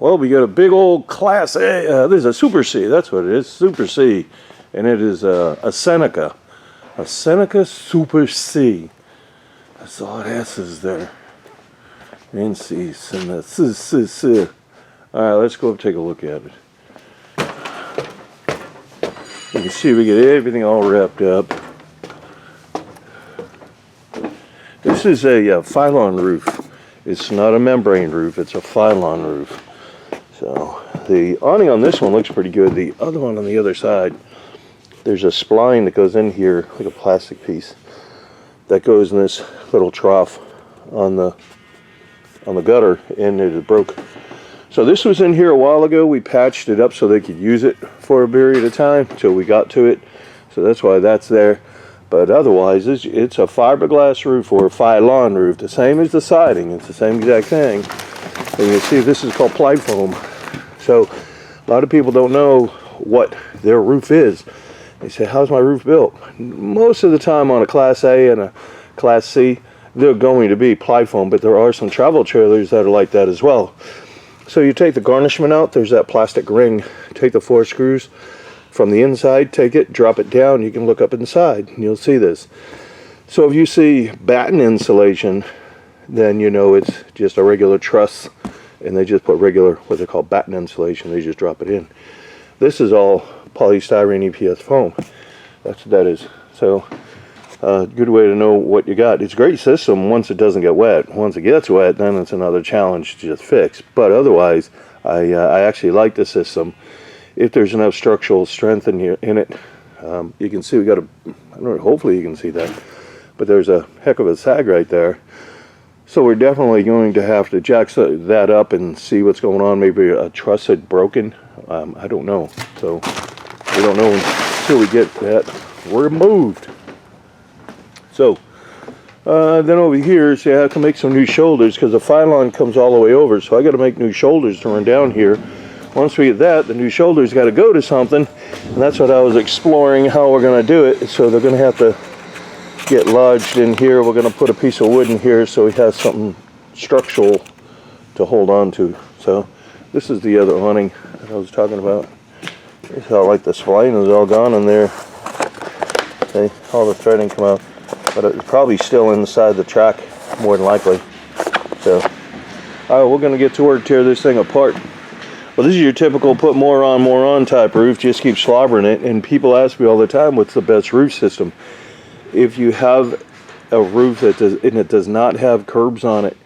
Well, we got a big old Class A. This is a Super C. That's what it is, Super C, and it is a Seneca Super C. That's all it is there. And C's and the C. All right, let's go up and take a look at it. You can see we get everything all wrapped up. This is a Phylon roof. It's not a membrane roof. It's a Phylon roof. So the awning on this one looks pretty good. The other one on the other side, there's a spline that goes in here, like a plastic piece, that goes in this little trough on the gutter, and it broke. So this was in here a while ago. We patched it up so they could use it for a period of time until we got to it. So that's why that's there. But otherwise, it's a fiberglass roof or a Phylon roof, the same as the siding. It's the same exact thing. And you see, this is called ply foam. So a lot of people don't know what their roof is. They say, how's my roof built? Most of the time on a Class A and a Class C, they're going to be ply foam, but there are some travel trailers that are like that as well. So you take the garnishment out, there's that plastic ring. Take the 4 screws from the inside, take it, drop it down, you can look up inside, and you'll see this. So if you see batten insulation, then you know it's just a regular truss, and they just put regular, what they call batten insulation, they just drop it in. This is all polystyrene EPS foam. That's what that is. So good way to know what you got. It's a great system once it doesn't get wet. Once it gets wet, then it's another challenge to just fix. But otherwise, I actually like the system. If there's enough structural strength in it, you can see we got a, I don't know, hopefully you can see that, but there's a heck of a sag right there. So we're definitely going to have to jack that up and see what's going on. Maybe a truss had broken. I don't know. So we don't know until we get that removed. So then over here, so I have to make some new shoulders because the Phylon comes all the way over. So I got to make new shoulders to run down here. Once we get that, the new shoulders got to go to something, and that's what I was exploring how we're going to do it. So they're going to have to get lodged in here. We're going to put a piece of wood in here so we have something structural to hold on to. So this is the other awning that I was talking about. This is how like the spline is all gone in there. Okay, all the threading come out, but it's probably still inside the track more than likely. So all right, we're going to get to work, tear this thing apart. Well, this is your typical put more on type roof. Just keep slobbering it. And people ask me all the time, what's the best roof system? If you have a roof that does not have curbs on it,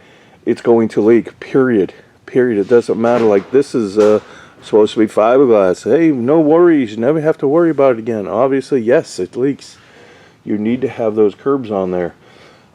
it's going to leak, period. It doesn't matter. Like this is supposed to be fiberglass. Hey, no worries. You never have to worry about it again. Obviously, yes, it leaks. You need to have those curbs on there.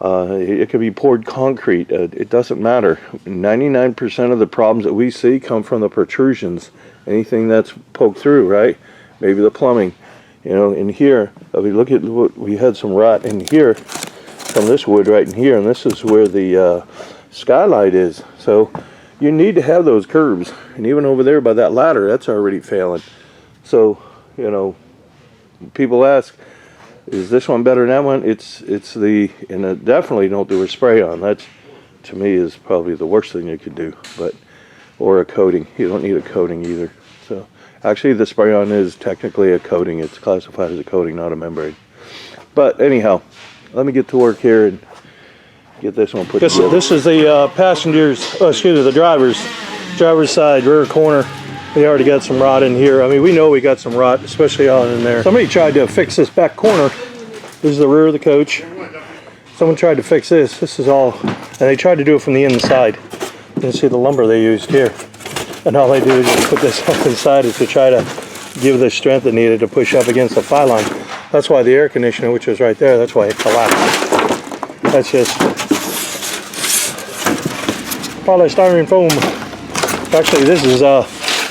It could be poured concrete. It doesn't matter. 99% of the problems that we see come from the protrusions. Anything that's poked through, right? Maybe the plumbing. You know, in here, if we look at what we had some rot in here from this wood right in here, and this is where the skylight is. So you need to have those curbs. And even over there by that ladder, that's already failing. So, you know, people ask, is this one better than that one? It's and definitely don't do a spray on. That's, to me, is probably the worst thing you could do. But, or a coating. You don't need a coating either. So, actually, the spray on is technically a coating. It's classified as a coating, not a membrane. But anyhow, let me get to work here and get this one put together. This is the the driver's side rear corner. We already got some rot in here. I mean, we know we got some rot, especially on in there. Somebody tried to fix this back corner. This is the rear of the coach. Someone tried to fix this. This is all, and they tried to do it from the inside. You can see the lumber they used here. And all they do is just put this up inside is to try to give the strength it needed to push up against the Phylon. That's why the air conditioner, which was right there, that's why it collapsed. That's just polystyrene foam. Actually, this is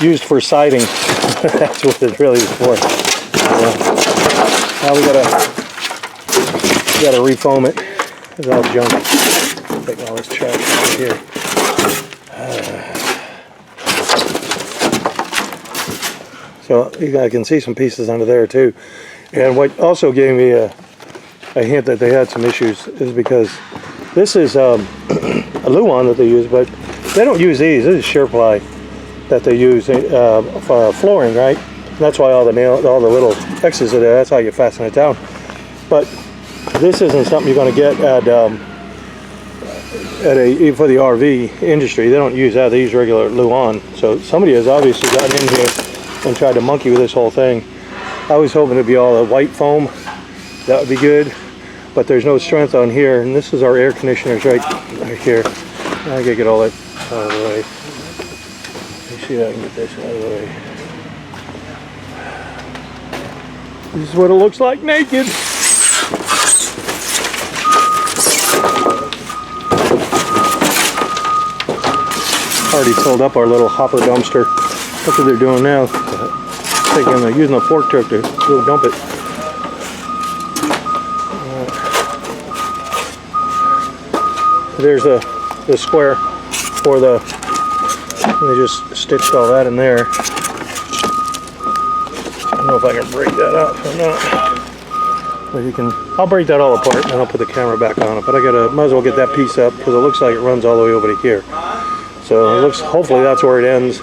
used for siding. That's what it really is for. Now we gotta refoam it. It's all junk. Take all this trash out here. So you guys can see some pieces under there too. And what also gave me a hint that they had some issues is because this is a Luan that they use, but they don't use these. This is shear ply. that they use for flooring, right? And that's why all the little X's are there. That's how you fasten it down. But this isn't something you're going to get for the RV industry. They don't use that. They use regular Luan. So somebody has obviously gotten in here and tried to monkey with this whole thing. I was hoping it'd be all a white foam. That would be good. But there's no strength on here. And this is our air conditioners right here. I gotta get all that out of the way. Let me see if I can get this out of the way. This is what it looks like naked. Already filled up our little hopper dumpster. That's what they're doing now. Using a fork truck to go dump it. There's the square for the. They just stitched all that in there. I don't know if I can break that up or not. But you can. I'll break that all apart and then I'll put the camera back on it. But might as well get that piece up because it looks like it runs all the way over to here. So it looks. Hopefully that's where it ends.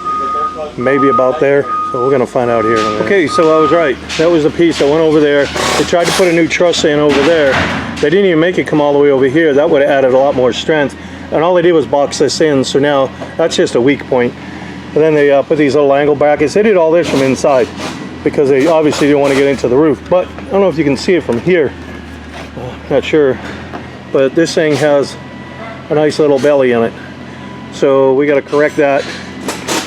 Maybe about there. So we're gonna find out here in a minute. Okay, so I was right. That was the piece that went over there. They tried to put a new truss in over there. They didn't even make it come all the way over here. That would have added a lot more strength. And all they did was box this in. So now that's just a weak point. And then they put these little angle brackets. They did all this from inside because they obviously didn't want to get into the roof. But I don't know if you can see it from here. Not sure. But this thing has a nice little belly in it. So we got to correct that.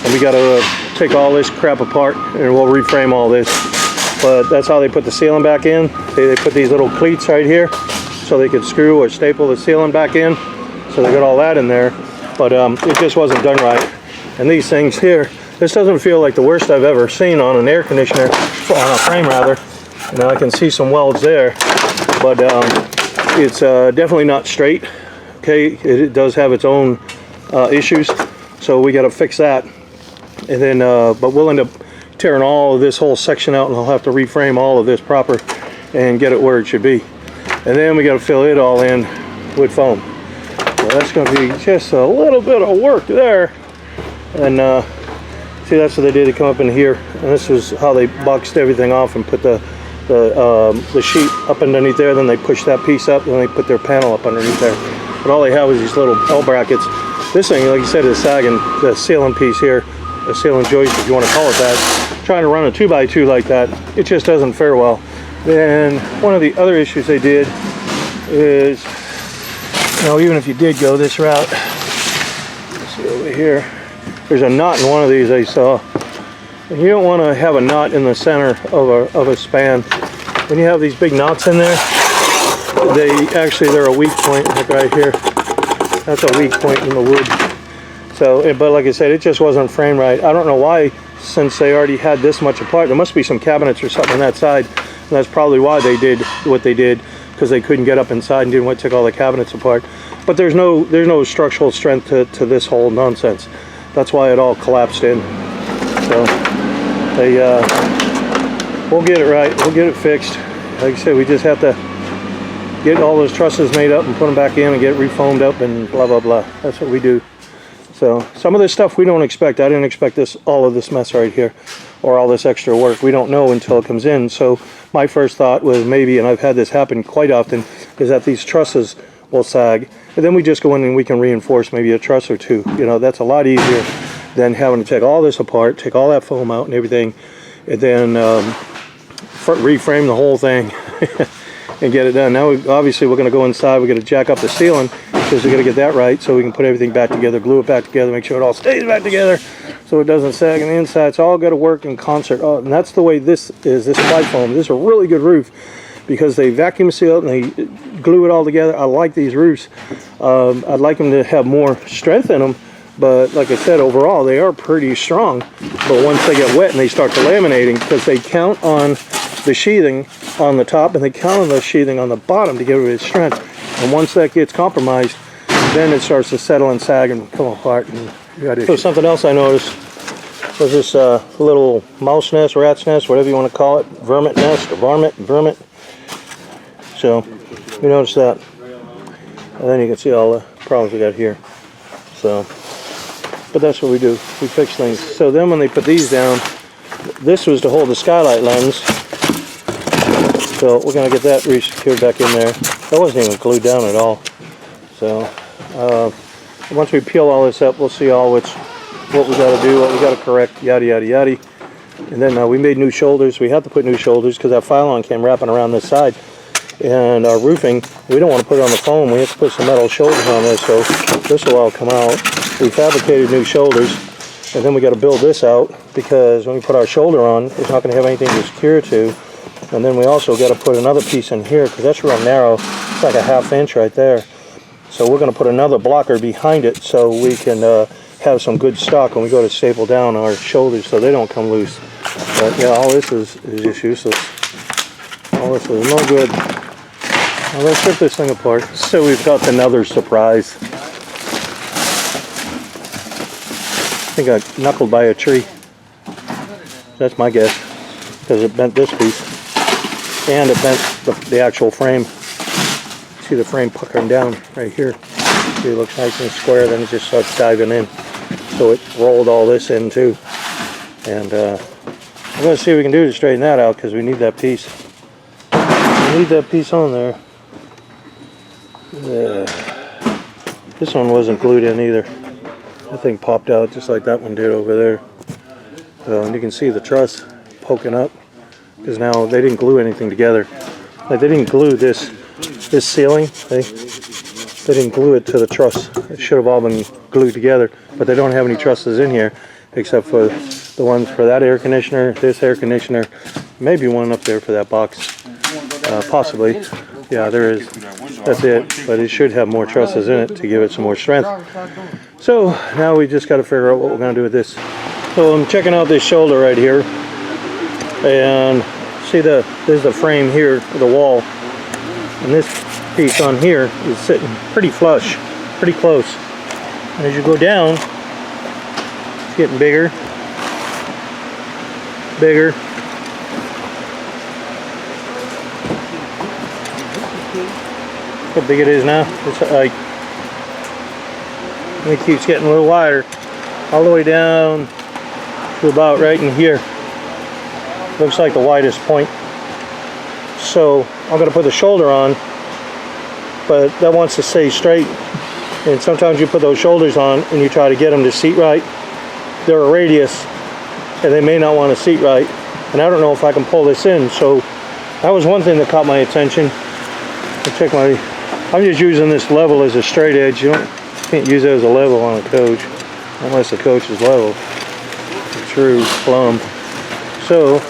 And we got to take all this crap apart and we'll reframe all this. But that's how they put the ceiling back in. They put these little cleats right here so they could screw or staple the ceiling back in. So they got all that in there. But it just wasn't done right. And these things here, this doesn't feel like the worst I've ever seen on an air conditioner, on a frame rather. You know, I can see some welds there. But it's definitely not straight. Okay, it does have its own issues. So we got to fix that. And then, but we'll end up tearing all of this whole section out and I'll have to reframe all of this proper and get it where it should be. And then we got to fill it all in with foam. So that's going to be just a little bit of work there. And see, that's what they did to come up in here. And this was how they boxed everything off and put the sheet up underneath there. Then they pushed that piece up and they put their panel up underneath there. But all they have is these little L brackets. This thing, like you said, is sagging. The ceiling piece here, the ceiling joist, if you want to call it that. Trying to run a 2x2 like that, it just doesn't fare well. Then one of the other issues they did is, you know, even if you did go this route, let's see over here, there's a knot in one of these I saw. And you don't want to have a knot in the center of a span. When you have these big knots in there, they're a weak point, like right here. That's a weak point in the wood. So, but like I said, it just wasn't framed right. I don't know why, since they already had this much apart. There must be some cabinets or something on that side. And that's probably why they did what they did, because they couldn't get up inside and didn't want to take all the cabinets apart. But there's no structural strength to this whole nonsense. That's why it all collapsed in. So we'll get it right. We'll get it fixed. Like I said, we just have to get all those trusses made up and put them back in and get it refoamed up and blah blah blah. That's what we do. So some of this stuff we don't expect. I didn't expect all of this mess right here or all this extra work. We don't know until it comes in. So my first thought was maybe, and I've had this happen quite often, is that these trusses will sag. And then we just go in and we can reinforce maybe a truss or two. You know, that's a lot easier than having to take all this apart, take all that foam out and everything, and then reframe the whole thing and get it done. Now, obviously, we're going to go inside. We're going to jack up the ceiling because we got to get that right so we can put everything back together, glue it back together, make sure it all stays back together so it doesn't sag on the inside. It's all got to work in concert. Oh, and that's the way this is, this ply foam. This is a really good roof because they vacuum seal it and they glue it all together. I like these roofs. I'd like them to have more strength in them, but like I said, overall, they are pretty strong. But once they get wet and they start to laminating, because they count on the sheathing on the top and they count on the sheathing on the bottom to give it its strength. And once that gets compromised, then it starts to settle and sag and come apart. And you got issues. So something else I noticed was this little mouse nest, rat's nest, whatever you want to call it, vermin nest or vermin. So we noticed that. And then you can see all the problems we got here. So but that's what we do. We fix things. So then when they put these down, this was to hold the skylight lens. So we're going to get that re-secured back in there. That wasn't even glued down at all. So once we peel all this up, we'll see all what we got to do, what we got to correct, yada yada yada. And then we made new shoulders. We had to put new shoulders because that phylon came wrapping around this side. And our roofing, we don't want to put it on the foam. We have to put some metal shoulders on this, so this will all come out. We fabricated new shoulders, and then we got to build this out because when we put our shoulder on, it's not going to have anything to secure to. And then we also got to put another piece in here because that's real narrow. It's like a 1/2 inch right there. So we're going to put another blocker behind it so we can have some good stock when we go to staple down our shoulders so they don't come loose. But yeah, all this is just useless. All this is no good. Now let's rip this thing apart. So we've got another surprise. I think I knuckled by a tree. That's my guess. Because it bent this piece. And it bent the actual frame. See the frame puckering down right here. See, it looks nice and square, then it just starts diving in. So it rolled all this in too. And I'm going to see what we can do to straighten that out because we need that piece. We need that piece on there. This one wasn't glued in either. That thing popped out just like that one did over there. And you can see the truss poking up because now they didn't glue anything together. Like they didn't glue this ceiling. They didn't glue it to the truss. It should have all been glued together, but they don't have any trusses in here except for the ones for that air conditioner, this air conditioner, maybe one up there for that box. Possibly. Yeah, there is. That's it. But it should have more trusses in it to give it some more strength. So now we just got to figure out what we're going to do with this. So I'm checking out this shoulder right here. And see there's the frame here, the wall. And this piece on here is sitting pretty flush, pretty close. And as you go down, it's getting bigger. Bigger. How big it is now. It's like, it keeps getting a little wider. All the way down to about right in here. Looks like the widest point. So I'm going to put the shoulder on, but that wants to stay straight. And sometimes you put those shoulders on and you try to get them to seat right. They're a radius and they may not want to seat right. And I don't know if I can pull this in. So that was one thing that caught my attention. I'm just using this level as a straight edge. You can't use it as a level on a coach unless the coach is level. A true plumb. So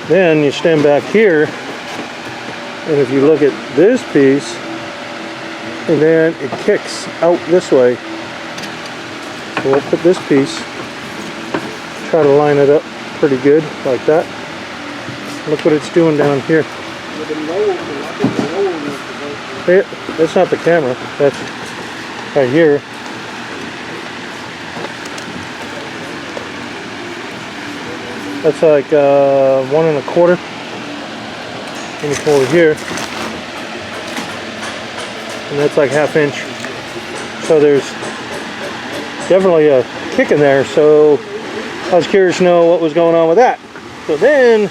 then you stand back here, and if you look at this piece, and then it kicks out this way. So we'll put this piece, try to line it up pretty good like that. Look what it's doing down here. That's not the camera, that's right here. That's like 1 1/4. Let me pull it here. And that's like 1/2 inch. So there's definitely a kick in there. So I was curious to know what was going on with that. So then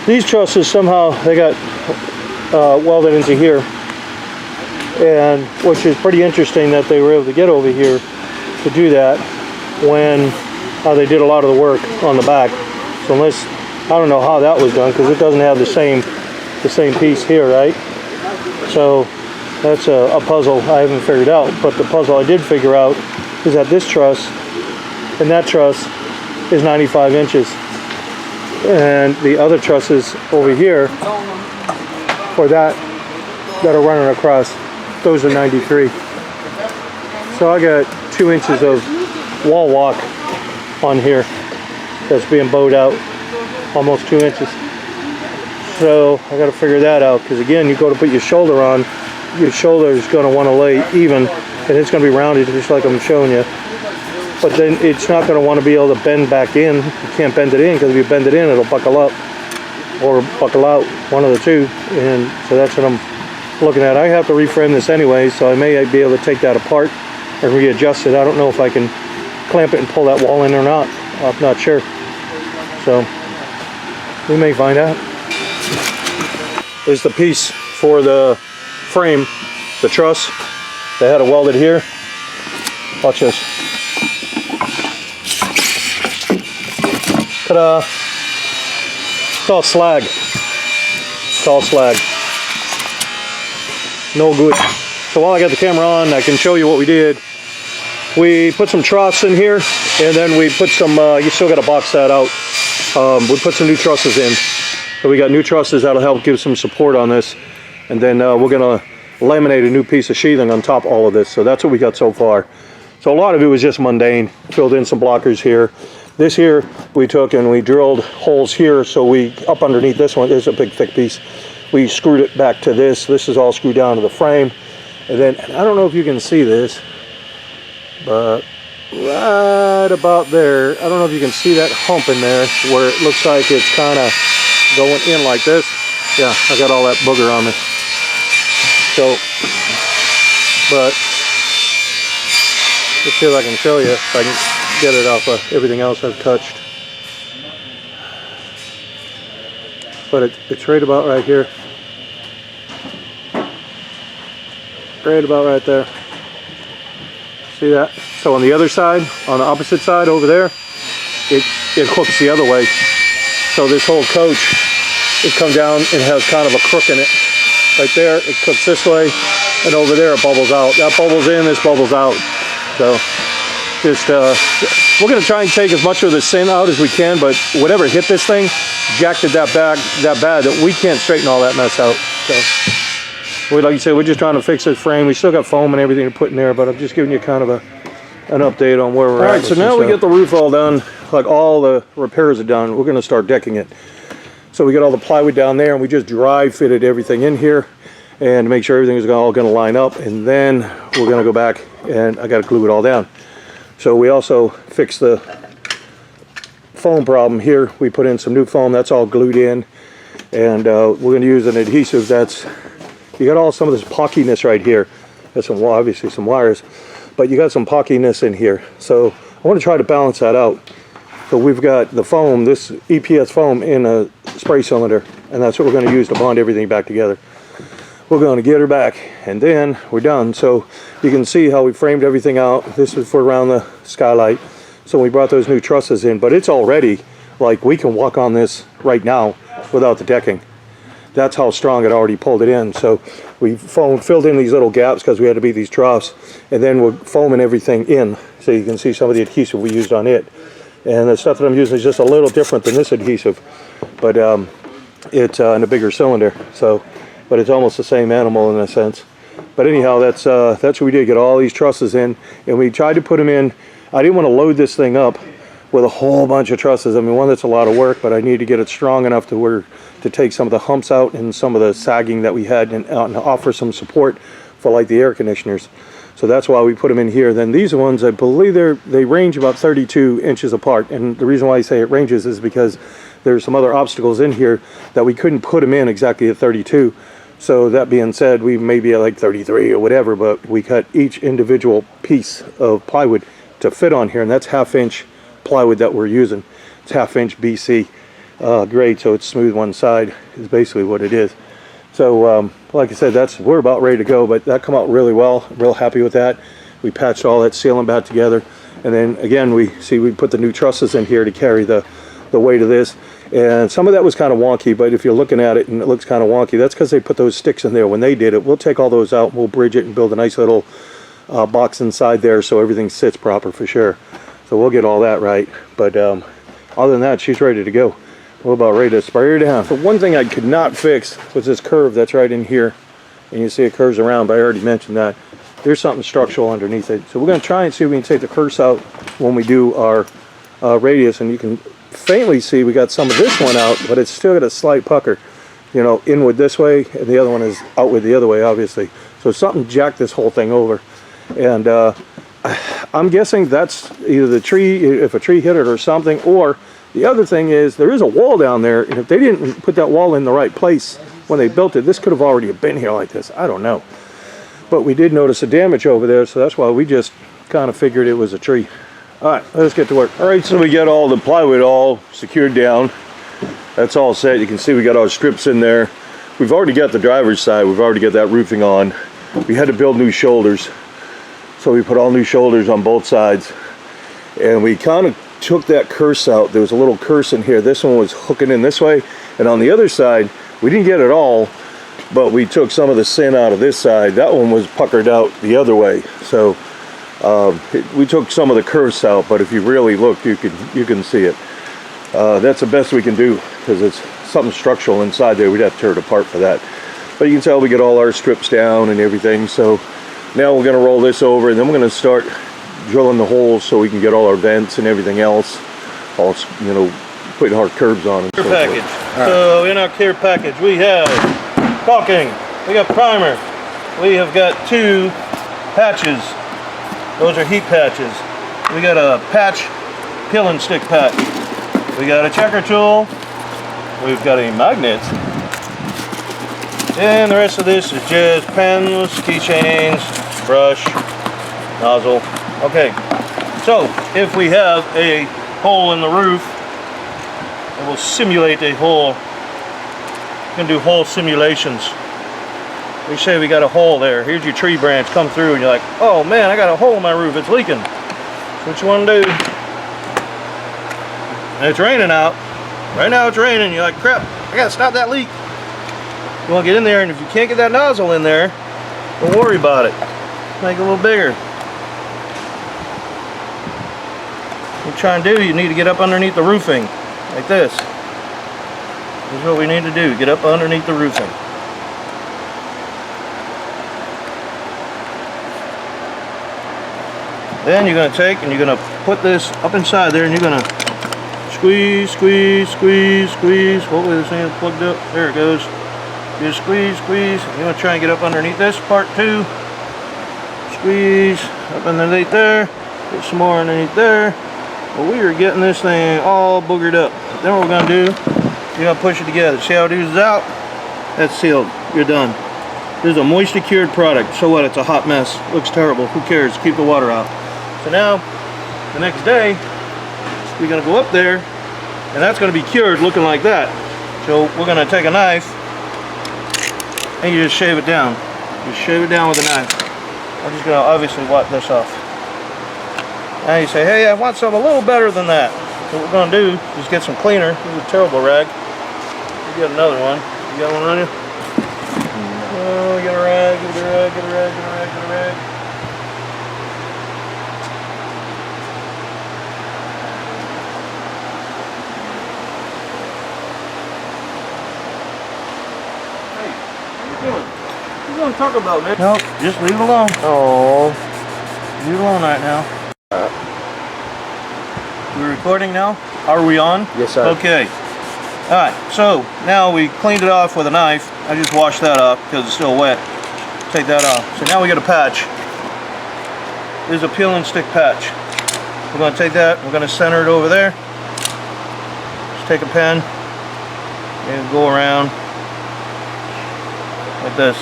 these trusses somehow they got welded into here, and which is pretty interesting that they were able to get over here to do that when they did a lot of the work on the back. So unless, I don't know how that was done because it doesn't have the same piece here, right? So that's a puzzle I haven't figured out. But the puzzle I did figure out is that this truss and that truss is 95 inches, and the other trusses over here, or that are running across, those are 93. So I got 2 inches of wall walk on here that's being bowed out, almost 2 inches. So I got to figure that out, because again, you go to put your shoulder on, your shoulder is going to want to lay even, and it's going to be rounded just like I'm showing you. But then it's not going to want to be able to bend back in. You can't bend it in, because if you bend it in, it'll buckle up or buckle out, one of the two. And so that's what I'm looking at. I have to reframe this anyway, so I may be able to take that apart and readjust it. I don't know if I can clamp it and pull that wall in or not. I'm not sure. So we may find out. There's the piece for the frame, the truss. They had it welded here. Watch this. Ta-da! It's all slag. It's all slag. No good. So while I got the camera on, I can show you what we did. We put some truss in here, and then we put some, you still got to box that out. We put some new trusses in. So we got new trusses that'll help give some support on this. And then we're going to laminate a new piece of sheathing on top of all of this. So that's what we got so far. So a lot of it was just mundane. Filled in some blockers here. This here we took and we drilled holes here, so we, up underneath this one, there's a big thick piece. We screwed it back to this. This is all screwed down to the frame. And then, I don't know if you can see this, but right about there, I don't know if you can see that hump in there where it looks like it's kind of going in like this. Yeah, I got all that booger on me. So, but let's see if I can show you if I can get it off of everything else I've touched. But it's right about right here. Right about right there. See that? So on the other side, on the opposite side over there, it hooks the other way. So this whole coach, it comes down and has kind of a crook in it. Right there, it cooks this way, and over there it bubbles out. That bubbles in, this bubbles out. So just, we're gonna try and take as much of the sin out as we can, but whatever hit this thing, jacked it that bad that we can't straighten all that mess out. So, like you said, we're just trying to fix this frame. We still got foam and everything to put in there, but I'm just giving you kind of an update on where we're at. All right, so now we get the roof all done, like all the repairs are done. We're gonna start decking it. So we got all the plywood down there, and we just dry fitted everything in here and to make sure everything is all gonna line up, and then we're gonna go back and I gotta glue it all down. So we also fixed the foam problem here. We put in some new foam, that's all glued in, and we're going to use an adhesive that's, you got all some of this pockiness right here. There's some, obviously some wires, but you got some pockiness in here. So I want to try to balance that out. So we've got the foam, this EPS foam in a spray cylinder, and that's what we're going to use to bond everything back together. We're going to get her back, and then we're done. So you can see how we framed everything out. This is for around the skylight. So we brought those new trusses in, but it's already, like, we can walk on this right now without the decking. That's how strong it already pulled it in. So we filled in these little gaps because we had to beat these troughs, and then we're foaming everything in. So you can see some of the adhesive we used on it. And the stuff that I'm using is just a little different than this adhesive, but it's in a bigger cylinder. So, but it's almost the same animal in a sense. But anyhow, that's what we did, get all these trusses in, and we tried to put them in. I didn't want to load this thing up with a whole bunch of trusses. I mean, one, that's a lot of work, but I need to get it strong enough to take some of the humps out and some of the sagging that we had, and offer some support for like the air conditioners. So that's why we put them in here. Then these ones, I believe they range about 32 inches apart, and the reason why I say it ranges is because there's some other obstacles in here that we couldn't put them in exactly at 32. So that being said, we may be at like 33 or whatever, but we cut each individual piece of plywood to fit on here, and that's 1/2 inch plywood that we're using. It's 1/2 inch BC grade, so it's smooth one side is basically what it is. So like I said, we're about ready to go, but that come out really well. I'm real happy with that. We patched all that sealant back together, and then again we put the new trusses in here to carry the weight of this. And some of that was kind of wonky, but if you're looking at it and it looks kind of wonky, that's because they put those sticks in there when they did it. We'll take all those out and we'll bridge it and build a nice little box inside there so everything sits proper for sure. So we'll get all that right. But other than that, she's ready to go. We're about ready to spray her down. But one thing I could not fix was this curve that's right in here. And you see it curves around, but I already mentioned that. There's something structural underneath it. So we're going to try and see if we can take the curse out when we do our radius, and you can faintly see we got some of this one out, but it's still got a slight pucker, you know, inward this way, and the other one is outward the other way, obviously. So something jacked this whole thing over, and I'm guessing that's either the tree, if a tree hit it or something, or the other thing is there is a wall down there, and if they didn't put that wall in the right place when they built it, this could have already been here like this. I don't know. but we did notice a damage over there, so that's why we just kind of figured it was a tree. All right, let's get to work. All right, so we got all the plywood all secured down. That's all set. You can see we got our strips in there. We've already got the driver's side. We've already got that roofing on. We had to build new shoulders, so we put all new shoulders on both sides. And we kind of took that curse out. There was a little curse in here. This one was hooking in this way, and on the other side, we didn't get it all, but we took some of the sin out of this side. That one was puckered out the other way. So we took some of the curse out, but if you really look, you can see it. That's the best we can do, because it's something structural inside there. We'd have to tear it apart for that. But you can tell we get all our strips down and everything. So now we're going to roll this over, and then we're going to start drilling the holes so we can get all our vents and everything else, all, you know, putting our curbs on. And Care package. So in our care package we have caulking, we got primer, we have got 2 patches. Those are heat patches. We got a patch peel and stick patch. We got a checker tool. We've got a magnet. And the rest of this is just pens, keychains, brush, nozzle. Okay, so if we have a hole in the roof, it will simulate a hole. You can do hole simulations. We say we got a hole there. Here's your tree branch come through, and you're like, oh man, I got a hole in my roof. It's leaking. So what you want to do? And it's raining out. Right now it's raining. You're like, crap, I gotta stop that leak. You want to get in there, and if you can't get that nozzle in there, don't worry about it. Make it a little bigger. What you try and do, you need to get up underneath the roofing, like this. This is what we need to do, get up underneath the roofing. Then you're going to take and you're going to put this up inside there, and you're going to squeeze, squeeze, squeeze, squeeze. Hopefully this thing is plugged up. There it goes. You squeeze, squeeze. You're going to try and get up underneath this part too. Squeeze up underneath there. Get some more underneath there. Well, we are getting this thing all boogered up. Then what we're going to do, you're going to push it together. See how it oozes out? That's sealed. You're done. This is a moisture cured product. So what? It's a hot mess. Looks terrible. Who cares? Keep the water out. So now, the next day, we're going to go up there, and that's going to be cured looking like that. So we're going to take a knife, and you just shave it down. Just shave it down with a knife. I'm just going to obviously wipe this off. Now you say, hey, I want something a little better than that. So what we're going to do is get some cleaner. This is a terrible rag. You got another one. You got one on you? Oh, get a rag, get a rag, get a rag, get a rag, get a rag. Hey, what are you doing? What are you going to talk about, man? Nope, just leave it alone. Oh, leave it alone right now. We're recording now? Are we on? Yes, sir. Okay. Alright, so now we cleaned it off with a knife. I just washed that off because it's still wet. Take that off. So now we got a patch. This is a peel and stick patch. We're going to take that, we're going to center it over there. Just take a pen and go around like this.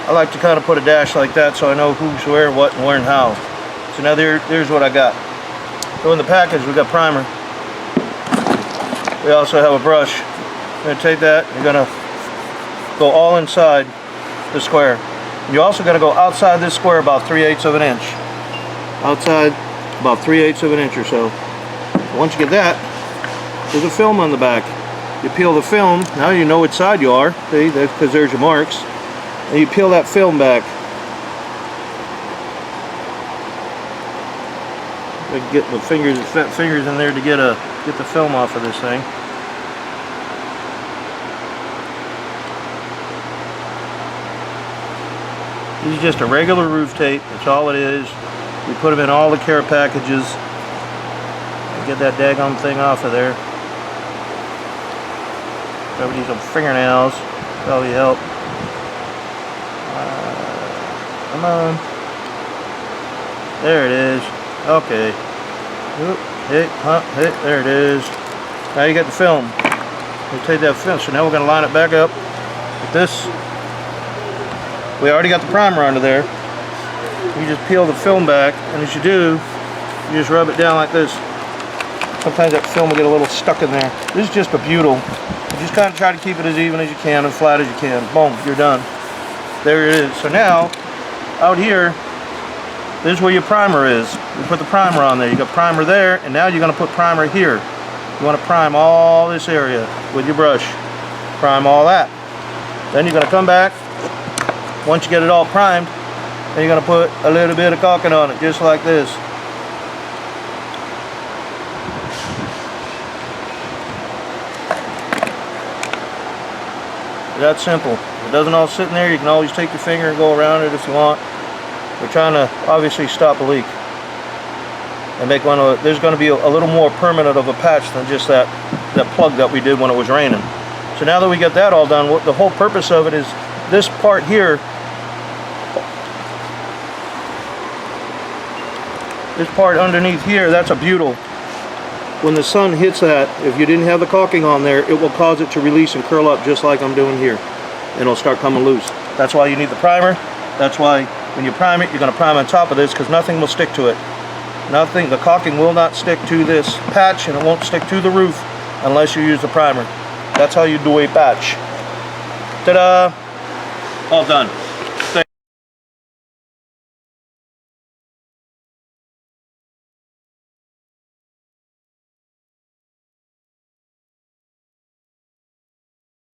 I like to kind of put a dash like that so I know who's where, what, and where, and how. So now there's what I got. So in the package we got primer. We also have a brush. You're going to take that, you're going to go all inside the square. You're also going to go outside this square about 3/8 of an inch. Outside about 3/8 of an inch or so. Once you get that, there's a film on the back. You peel the film, now you know which side you are, see, because there's your marks. And you peel that film back. Get the fingers in there to get the film off of this thing. This is just a regular roof tape. That's all it is. We put them in all the care packages. Get that daggone thing off of there. Probably need some fingernails. Probably help. Come on. There it is. Okay. Oop, hey, there it is. Now you got the film. You take that film. So now we're going to line it back up with this. We already got the primer under there. You just peel the film back, and as you do, you just rub it down like this. Sometimes that film will get a little stuck in there. This is just a butyl. You just kind of try to keep it as even as you can and flat as you can. Boom, you're done. There it is. So now, out here, this is where your primer is. You put the primer on there. You got primer there, and now you're going to put primer here. You want to prime all this area with your brush. Prime all that. Then you're going to come back. Once you get it all primed, then you're going to put a little bit of caulking on it, just like this. That simple. If it doesn't all sit in there, you can always take your finger and go around it if you want. We're trying to obviously stop a leak and make one of. There's going to be a little more permanent of a patch than just that plug that we did when it was raining. So now that we get that all done, what the whole purpose of it is this part here. This part underneath here, that's a butyl. When the sun hits that, if you didn't have the caulking on there, it will cause it to release and curl up just like I'm doing here. And it'll start coming loose. That's why you need the primer. That's why when you prime it, you're going to prime on top of this because nothing will stick to it. Nothing, the caulking will not stick to this patch and it won't stick to the roof unless you use the primer. That's how you do a patch. Ta-da! All done.